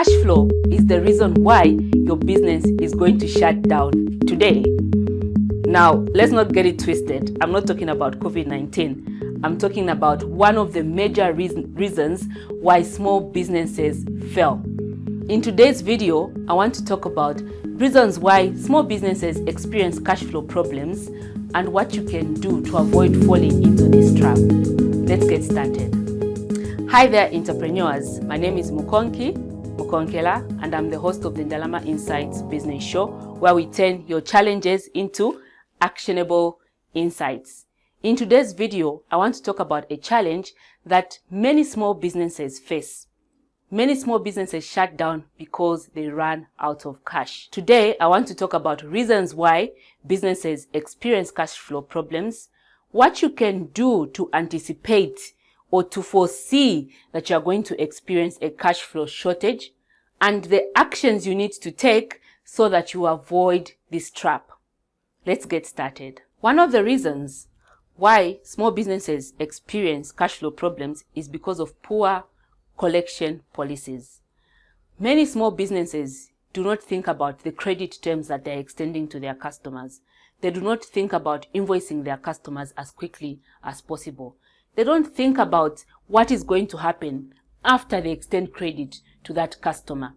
Cash flow is the reason why your business is going to shut down today. Now, let's not get it twisted. I'm not talking about COVID-19. I'm talking about one of the major reasons why small businesses fail. In today's video, I want to talk about reasons why small businesses experience cash flow problems and what you can do to avoid falling into this trap. Let's get started. Hi there, entrepreneurs. My name is Mukonkela, and I'm the host of the Ndalama Insights Business Show, where we turn your challenges into actionable insights. In today's video, I want to talk about a challenge that many small businesses face. Many small businesses shut down because they ran out of cash. Today, I want to talk about reasons why businesses experience cash flow problems, what you can do to anticipate or to foresee that you are going to experience a cash flow shortage, and the actions you need to take so that you avoid this trap. Let's get started. One of the reasons why small businesses experience cash flow problems is because of poor collection policies. Many small businesses do not think about the credit terms that they're extending to their customers. They do not think about invoicing their customers as quickly as possible. They don't think about what is going to happen after they extend credit to that customer.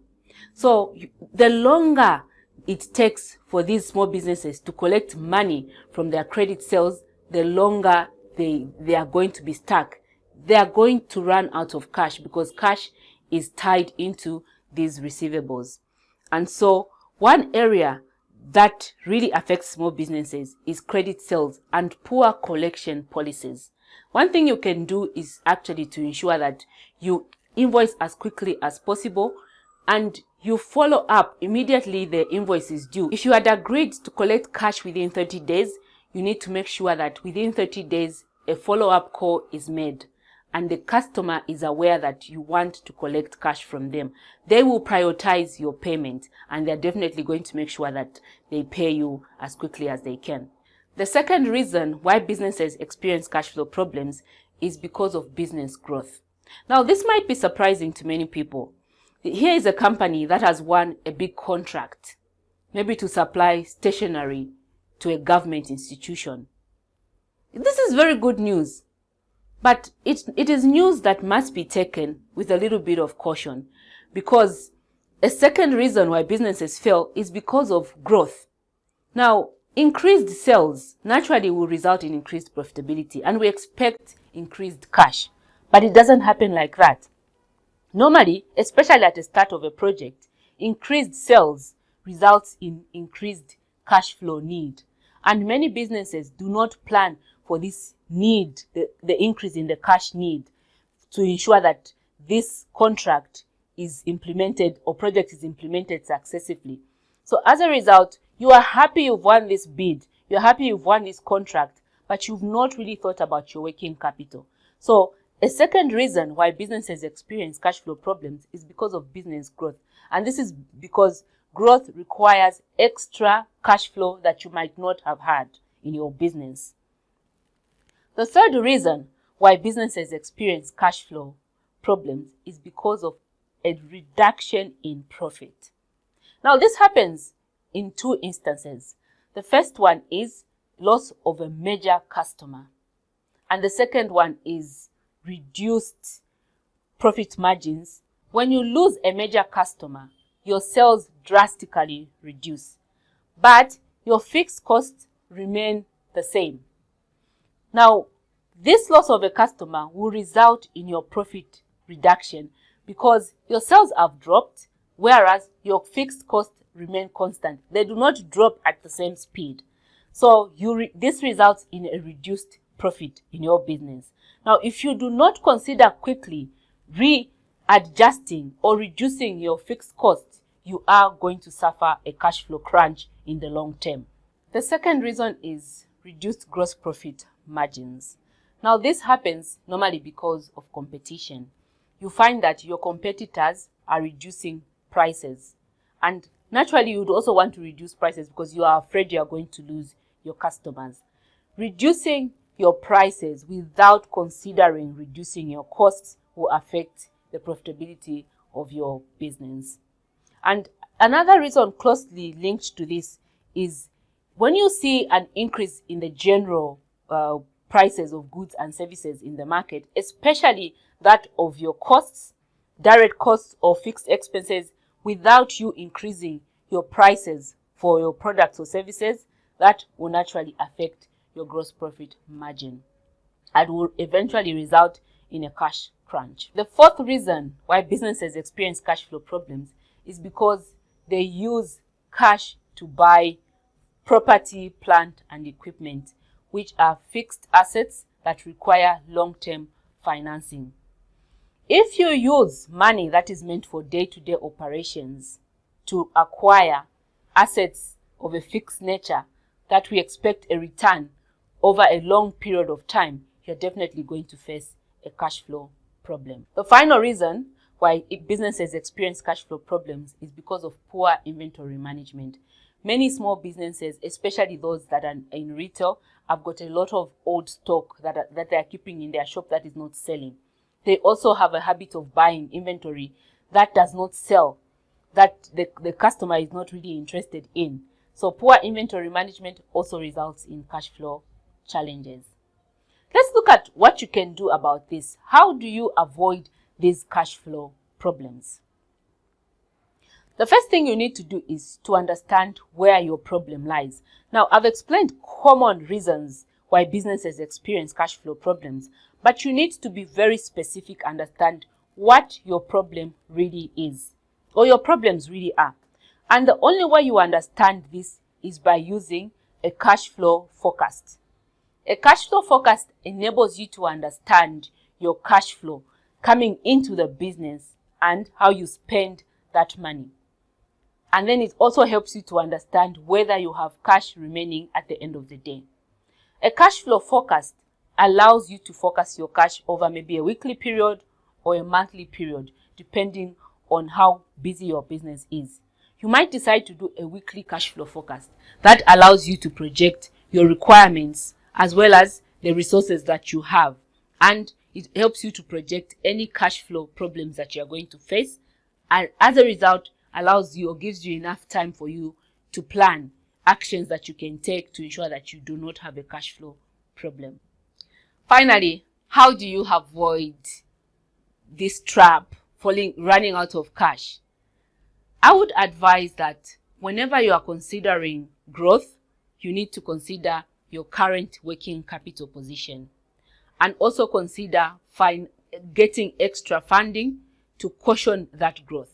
So the longer it takes for these small businesses to collect money from their credit sales, the longer they are going to be stuck. They are going to run out of cash because cash is tied into these receivables. And so one area that really affects small businesses is credit sales and poor collection policies. One thing you can do is actually to ensure that you invoice as quickly as possible and you follow up immediately the invoice is due. If you had agreed to collect cash within 30 days, you need to make sure that within 30 days, a follow-up call is made and the customer is aware that you want to collect cash from them. They will prioritize your payment and they're definitely going to make sure that they pay you as quickly as they can. The second reason why businesses experience cash flow problems is because of business growth. Now, this might be surprising to many people. Here is a company that has won a big contract, maybe to supply stationery to a government institution. This is very good news, but it is news that must be taken with a little bit of caution, because a second reason why businesses fail is because of growth. Now, increased sales naturally will result in increased profitability and we expect increased cash, but it doesn't happen like that. Normally, especially at the start of a project, increased sales results in increased cash flow need. And many businesses do not plan for this need, the increase in the cash need, to ensure that this contract is implemented or project is implemented successfully. So as a result, you are happy you've won this bid, you're happy you've won this contract, but you've not really thought about your working capital. So a second reason why businesses experience cash flow problems is because of business growth. And this is because growth requires extra cash flow that you might not have had in your business. The third reason why businesses experience cash flow problems is because of a reduction in profit. Now, this happens in two instances. The first one is loss of a major customer. And the second one is reduced profit margins. When you lose a major customer, your sales drastically reduce, but your fixed costs remain the same. Now, this loss of a customer will result in your profit reduction because your sales have dropped, whereas your fixed costs remain constant. They do not drop at the same speed. So this results in a reduced profit in your business. Now, if you do not consider quickly readjusting or reducing your fixed costs, you are going to suffer a cash flow crunch in the long term. The second reason is reduced gross profit margins. Now, this happens normally because of competition. You find that your competitors are reducing prices, and naturally you would also want to reduce prices because you are afraid you are going to lose your customers. Reducing your prices without considering reducing your costs will affect the profitability of your business. And another reason closely linked to this is when you see an increase in the general prices of goods and services in the market, especially that of your costs, direct costs or fixed expenses, without you increasing your prices for your products or services, that will naturally affect your gross profit margin and will eventually result in a cash crunch. The fourth reason why businesses experience cash flow problems is because they use cash to buy property, plant, and equipment, which are fixed assets that require long-term financing. If you use money that is meant for day-to-day operations to acquire assets of a fixed nature that we expect a return over a long period of time, you're definitely going to face a cash flow problem. The final reason why businesses experience cash flow problems is because of poor inventory management. Many small businesses, especially those that are in retail, have got a lot of old stock that they are keeping in their shop that is not selling. They also have a habit of buying inventory that does not sell, that the customer is not really interested in. So poor inventory management also results in cash flow challenges. Let's look at what you can do about this. How do you avoid these cash flow problems? The first thing you need to do is to understand where your problem lies. Now, I've explained common reasons why businesses experience cash flow problems, but you need to be very specific, understand what your problem really is, or your problems really are. And the only way you understand this is by using a cash flow forecast. A cash flow forecast enables you to understand your cash flow coming into the business and how you spend that money. And then it also helps you to understand whether you have cash remaining at the end of the day. A cash flow forecast allows you to focus your cash over maybe a weekly period or a monthly period, depending on how busy your business is. You might decide to do a weekly cash flow forecast that allows you to project your requirements as well as the resources that you have. And it helps you to project any cash flow problems that you are going to face. And as a result, allows you or gives you enough time for you to plan actions that you can take to ensure that you do not have a cash flow problem. Finally, how do you avoid this trap, running out of cash? I would advise that whenever you are considering growth, you need to consider your current working capital position and also consider getting extra funding to cushion that growth.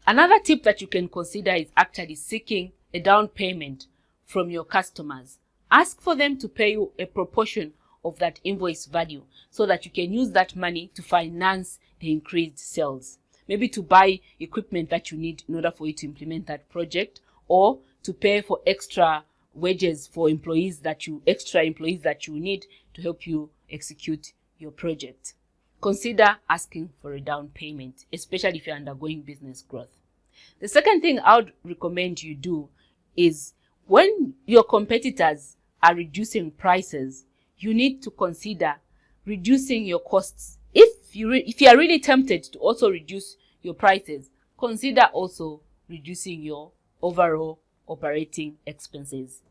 Another tip that you can consider is actually seeking a down payment from your customers. Ask for them to pay you a proportion of that invoice value so that you can use that money to finance the increased sales. Maybe to buy equipment that you need in order for you to implement that project, or to pay for extra wages for extra employees that you need to help you execute your project. Consider asking for a down payment, especially if you're undergoing business growth. The second thing I would recommend you do is when your competitors are reducing prices, you need to consider reducing your costs. If you are really tempted to also reduce your prices, consider also reducing your overall operating expenses.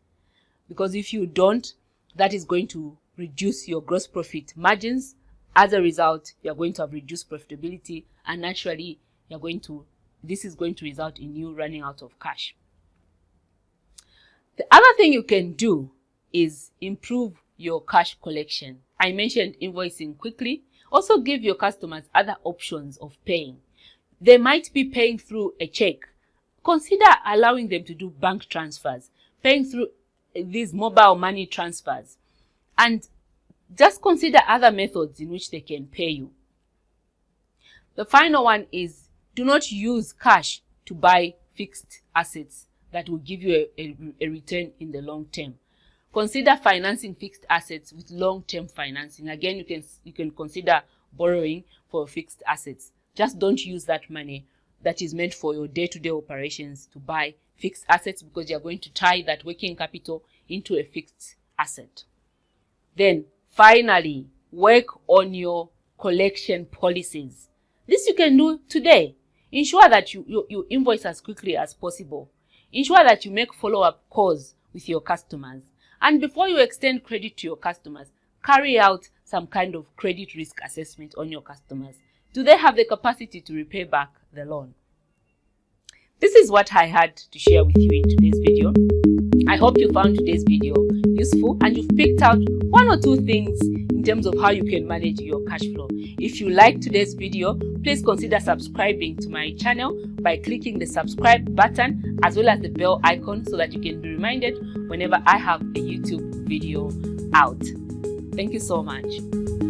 Because if you don't, that is going to reduce your gross profit margins. As a result, you're going to have reduced profitability, and naturally, this is going to result in you running out of cash. The other thing you can do is improve your cash collection. I mentioned invoicing quickly. Also give your customers other options of paying. They might be paying through a check. Consider allowing them to do bank transfers, paying through these mobile money transfers, and just consider other methods in which they can pay you. The final one is do not use cash to buy fixed assets that will give you a return in the long term. Consider financing fixed assets with long-term financing. Again, you can consider borrowing for fixed assets. Just don't use that money that is meant for your day-to-day operations to buy fixed assets, because you're going to tie that working capital into a fixed asset. Then, finally, work on your collection policies. This you can do today. Ensure that you invoice as quickly as possible. Ensure that you make follow-up calls with your customers. And before you extend credit to your customers, carry out some kind of credit risk assessment on your customers. Do they have the capacity to repay back the loan? This is what I had to share with you in today's video. I hope you found today's video useful and you've picked out one or two things in terms of how you can manage your cash flow. If you liked today's video, please consider subscribing to my channel by clicking the subscribe button as well as the bell icon so that you can be reminded whenever I have a YouTube video out. Thank you so much.